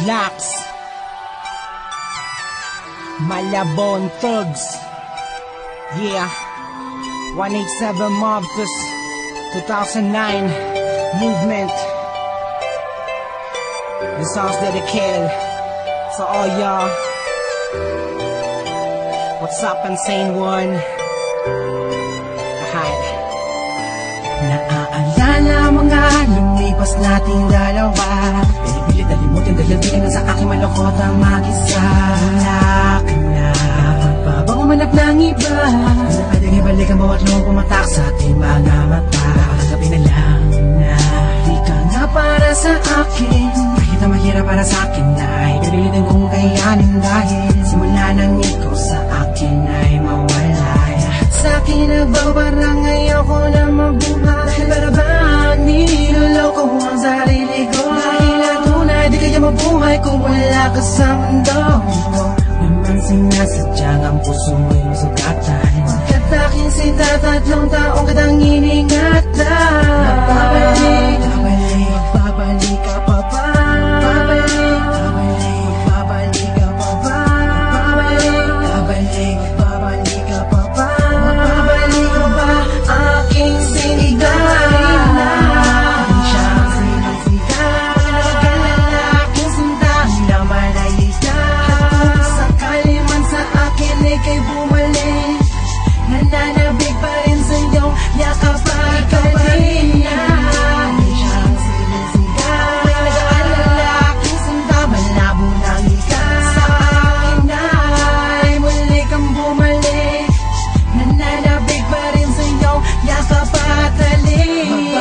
Lax, Malabon Thugs, yeah, 187 Mobsters, 2009 Movement. This song's dedicated to all y'all. What's up, Insane One? Hi. Naaalala mga lumipas nating dalawa, pinipilit na limutin dahil bilang sa aking malukotang mag-isa. Wala ka na, dapat ba umanap ng iba? Hindi pwedeng ibalik ang bawat loob pumatak sa ating mga mata. Sabi na lang na di ka nga para sa akin, kahit na mahirap para sa akin ay pipilitin kong kayanin dahil simula nang ikaw sa akin ay mawala. Sa akin nagbabarang ayoko na mabuhay, para bang niloloko ang sarili ko? Dahil ang tunay di kaya mabuhay kung wala ka sa mundo. Naman sinasadyang ang puso mo'y masugatan, pagkat aking sinta, 3 taong kitang iningatan. Magbabalik, magbabalik ka pa ba? Magbabalik ka pa ba? Magbabalik ka pa ba? Magbabalik ka ba? Aking sinta na siya ang sinisigaw. Pagkalagal na aking sinta, laman ay ikaw. At kung sakali man sa akin ika'y bumalik, nananabig pa rin sa'yo, yakap ikaw pa rin na siya ang sinisigaw. Nag-aalala aking sinta, malabo lang ikaw. Sa akin ay muli kang bumalik, nananabig pa rin sa'yo, yakap at halik.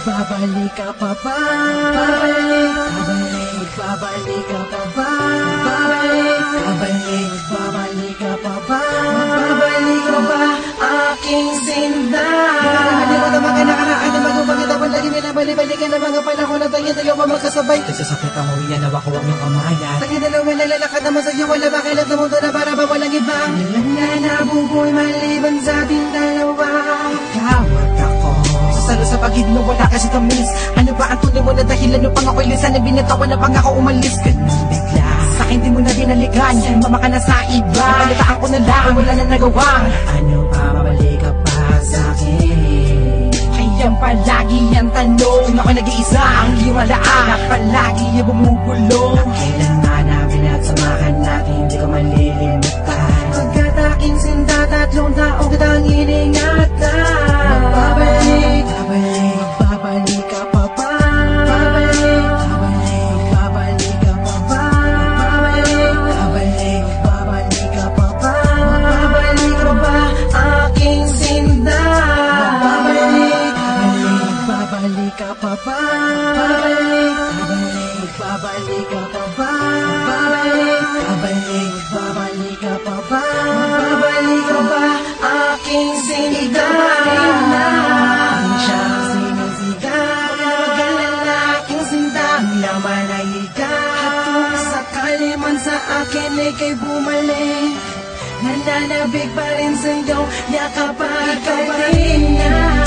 Magbabalik ka pa ba? Magbabalik ka pa ba? Magbabalik ka pa ba? Magbabalik ka ba? Aking sinta. Hindi mo na mga nakaraan na magubang itapan, lagi minabalik-balikan na mga panahon na tayo pa magkasabay. Nagsasakit ang huwian na wako ang iyong kamayan. Tayo dalawa nalalakad naman sa'yo, wala ba kailan sa mundo na para ba walang ibang walang na nabubuhay maliban sa ating dalawa. Ikaw at ako, sasalo sa pagid na wala kasi tamis. Ano ba ang tunay mo na dahilan nung pang ako'y lisan na binatawan na pang ako umalis? Ganun bigla sa'kin di mo na dinalikan, mama ka na sa iba. Balitaan ko na lang, wala na nagawa. Ano pa, mabalik ka pa sa'kin? Ayan palagi ang tanong, ako nag-iisa ang iyong alaan na palagi ay bumubulong. Kailangan namin at samahan natin, hindi ko malilimutan. Pagkat aking sinta, 3 taong kitang iningatan. Magbabalik ka pa ba? Magbabalik ka pa ba? Magbabalik ka pa ba? Magbabalik ka ba? Aking sinta. Magbabalik ka pa ba? Magbabalik ka pa ba? Magbabalik ka pa ba? Magbabalik ka ba? Aking sinta na siya ang sinisigaw. Mag-alala aking sinta, ang laman ay ikaw. At kung sakali man sa akin ika'y bumalik, nananabig pa rin sa'yo, yakap pa ikaw pa rin na